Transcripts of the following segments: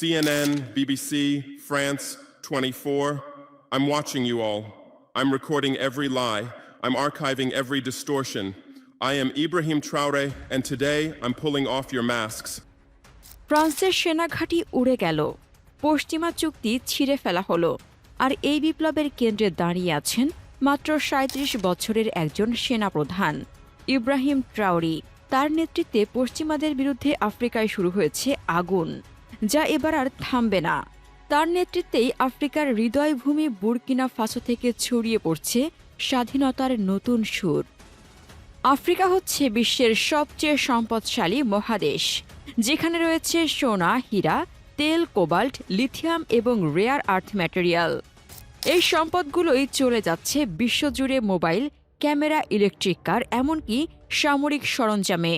CNN, BBC, France, 24. I'm watching you all. I'm recording every lie. I'm archiving every distortion. I am Ibrahim Traore, and today I'm pulling off your masks. ফ্রান্সের সেনাঘাঁটি উড়ে গেল, পশ্চিমা চুক্তি ছিঁড়ে ফেলা হলো, আর এই বিপ্লবের কেন্দ্রে দাঁড়িয়ে আছেন মাত্র ৩৭ বছরের একজন সেনাপ্রধান ইব্রাহিম ট্রাওরি। তার নেতৃত্বে পশ্চিমাদের বিরুদ্ধে আফ্রিকায় শুরু হয়েছে আগুন, যা এবার আর থামবে না। তার নেতৃত্বেই আফ্রিকার হৃদয়ভূমি বুর্কিনা ফাসো থেকে ছড়িয়ে পড়ছে স্বাধীনতার নতুন সুর। আফ্রিকা হচ্ছে বিশ্বের সবচেয়ে সম্পদশালী মহাদেশ, যেখানে রয়েছে সোনা, হীরা, তেল, কোবাল্ট, লিথিয়াম এবং রেয়ার আর্থ ম্যাটেরিয়াল। এই সম্পদগুলোই চলে যাচ্ছে বিশ্বজুড়ে মোবাইল, ক্যামেরা, ইলেকট্রিক কার, এমনকি সামরিক সরঞ্জামে।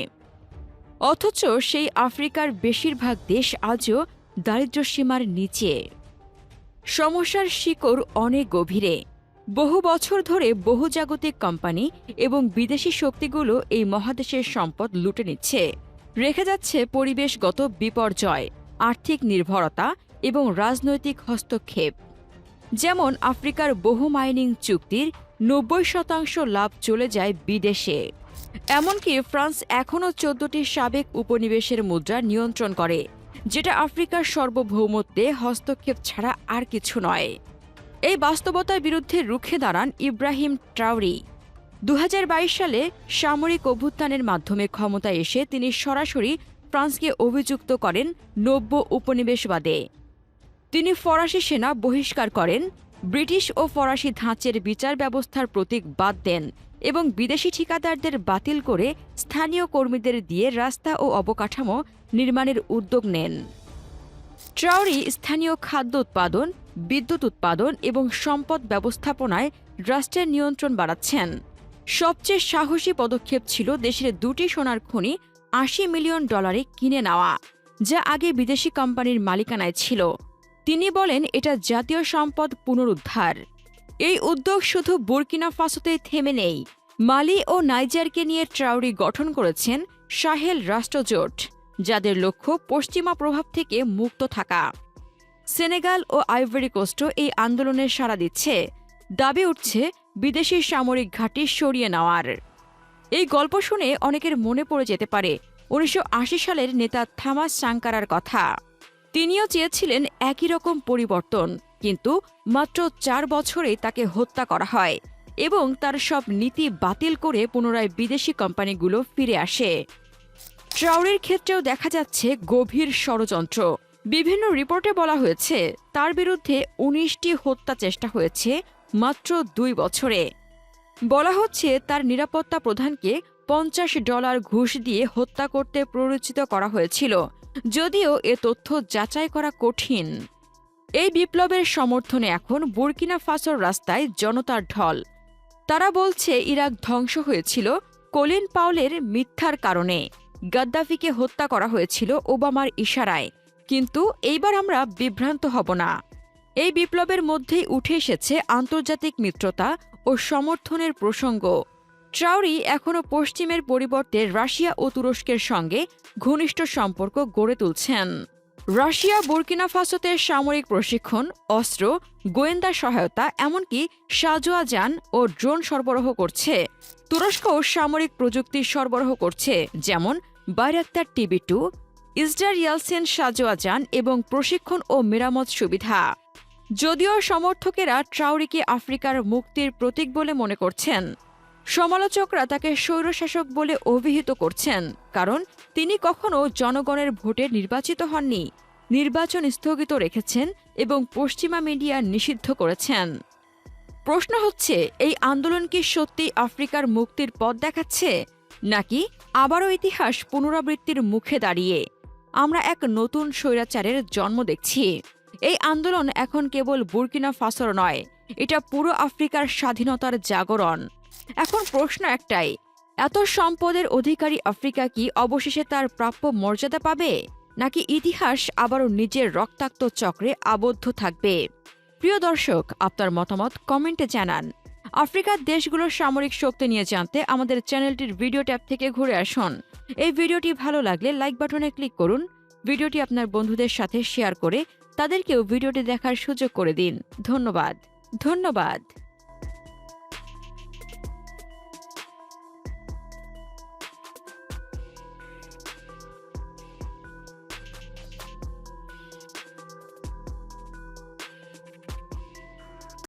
অথচ সেই আফ্রিকার বেশিরভাগ দেশ আজও দারিদ্র্যসীমার নিচে। সমস্যার শিকড় অনেক গভীরে। বহু বছর ধরে বহুজাগতিক কোম্পানি এবং বিদেশি শক্তিগুলো এই মহাদেশের সম্পদ লুটে নিচ্ছে, রেখে যাচ্ছে পরিবেশগত বিপর্যয়, আর্থিক নির্ভরতা এবং রাজনৈতিক হস্তক্ষেপ। যেমন আফ্রিকার বহু মাইনিং চুক্তির ৯০% লাভ চলে যায় বিদেশে। এমনকি ফ্রান্স এখনও ১৪টি সাবেক উপনিবেশের মুদ্রা নিয়ন্ত্রণ করে, যেটা আফ্রিকার সার্বভৌমত্বে হস্তক্ষেপ ছাড়া আর কিছু নয়। এই বাস্তবতার বিরুদ্ধে রুখে দাঁড়ান ইব্রাহিম ট্রাওরি। ২০২২ সালে সামরিক অভ্যুত্থানের মাধ্যমে ক্ষমতায় এসে তিনি সরাসরি ফ্রান্সকে অভিযুক্ত করেন নব্য উপনিবেশবাদে। তিনি ফরাসি সেনা বহিষ্কার করেন, ব্রিটিশ ও ফরাসি ধাঁচের বিচার ব্যবস্থার প্রতীক বাদ দেন এবং বিদেশি ঠিকাদারদের বাতিল করে স্থানীয় কর্মীদের দিয়ে রাস্তা ও অবকাঠামো নির্মাণের উদ্যোগ নেন। ট্রাওরি স্থানীয় খাদ্য উৎপাদন, বিদ্যুৎ উৎপাদন এবং সম্পদ ব্যবস্থাপনায় রাষ্ট্রের নিয়ন্ত্রণ বাড়াচ্ছেন। সবচেয়ে সাহসী পদক্ষেপ ছিল দেশের ২টি সোনার খনি $৮০ মিলিয়ন কিনে নেওয়া, যা আগে বিদেশি কোম্পানির মালিকানায় ছিল। তিনি বলেন এটা জাতীয় সম্পদ পুনরুদ্ধার। এই উদ্যোগ শুধু বুর্কিনা ফাসোতেই থেমে নেই। মালি ও নাইজারকে নিয়ে ট্রাওরি গঠন করেছেন সাহেল রাষ্ট্রজোট, যাদের লক্ষ্য পশ্চিমা প্রভাব থেকে মুক্ত থাকা। সেনেগাল ও আইভরি কোস্টও এই আন্দোলনের সাড়া দিচ্ছে, দাবি উঠছে বিদেশি সামরিক ঘাঁটি সরিয়ে নেওয়ার। এই গল্প শুনে অনেকের মনে পড়ে যেতে পারে ১৯৮০ সালের নেতা থমাস সাঙ্কারার কথা। তিনিও চেয়েছিলেন একই রকম পরিবর্তন, কিন্তু মাত্র ৪ বছরেই তাকে হত্যা করা হয় এবং তার সব নীতি বাতিল করে পুনরায় বিদেশি কোম্পানিগুলো ফিরে আসে। ট্রাওরির ক্ষেত্রেও দেখা যাচ্ছে গভীর ষড়যন্ত্র। বিভিন্ন রিপোর্টে বলা হয়েছে তার বিরুদ্ধে ১৯টি হত্যা চেষ্টা হয়েছে মাত্র ২ বছরে। বলা হচ্ছে তার নিরাপত্তা প্রধানকে $৫০ ঘুষ দিয়ে হত্যা করতে প্ররোচিত করা হয়েছিল, যদিও এ তথ্য যাচাই করা কঠিন। এই বিপ্লবের সমর্থনে এখন বুর্কিনা ফাসোর রাস্তায় জনতার ঢল। তারা বলছে ইরাক ধ্বংস হয়েছিল কলিন পাউলের মিথ্যার কারণে, গাদ্দাফিকে হত্যা করা হয়েছিল ওবামার ইশারায়। কিন্তু এইবার আমরা বিভ্রান্ত হব না। এই বিপ্লবের মধ্যেই উঠে এসেছে আন্তর্জাতিক মিত্রতা ও সমর্থনের প্রসঙ্গ। ট্রাওরি এখনও পশ্চিমের পরিবর্তে রাশিয়া ও তুরস্কের সঙ্গে ঘনিষ্ঠ সম্পর্ক গড়ে তুলছেন। রাশিয়া বুর্কিনা ফাসোতে সামরিক প্রশিক্ষণ, অস্ত্র, গোয়েন্দা সহায়তা, এমনকি সাঁজোয়া যান ও ড্রোন সরবরাহ করছে। তুরস্কও সামরিক প্রযুক্তি সরবরাহ করছে, যেমন বাইরাক্তার TB2, ইসডার ইয়ালসিন সাঁজোয়া যান এবং প্রশিক্ষণ ও মেরামত সুবিধা। যদিও সমর্থকেরা ট্রাওরিকে আফ্রিকার মুক্তির প্রতীক বলে মনে করছেন, সমালোচকরা তাকে স্বৈরশাসক বলে অভিহিত করছেন, কারণ তিনি কখনো জনগণের ভোটে নির্বাচিত হননি, নির্বাচন স্থগিত রেখেছেন এবং পশ্চিমা মিডিয়া নিষিদ্ধ করেছেন। প্রশ্ন হচ্ছে, এই আন্দোলন কি সত্যি আফ্রিকার মুক্তির পথ দেখাচ্ছে, নাকি আবারও ইতিহাস পুনরাবৃত্তির মুখে দাঁড়িয়ে আমরা এক নতুন স্বৈরাচারের জন্ম দেখছি? এই আন্দোলন এখন কেবল বুর্কিনা ফাসোর নয়, এটা পুরো আফ্রিকার স্বাধীনতার জাগরণ। এখন প্রশ্ন একটাই, এত সম্পদের অধিকারী আফ্রিকা কি অবশেষে তার প্রাপ্য মর্যাদা পাবে, নাকি ইতিহাস আবারও নিজের রক্তাক্ত চক্রে আবদ্ধ থাকবে? প্রিয় দর্শক, আপনার মতামত কমেন্টে জানান। আফ্রিকার দেশগুলোর সামরিক শক্তি নিয়ে জানতে আমাদের চ্যানেলটির ভিডিও ট্যাব থেকে ঘুরে আসুন। এই ভিডিওটি ভালো লাগলে লাইক বাটনে ক্লিক করুন। ভিডিওটি আপনার বন্ধুদের সাথে শেয়ার করে তাদেরকেও ভিডিওটি দেখার সুযোগ করে দিন। ধন্যবাদ।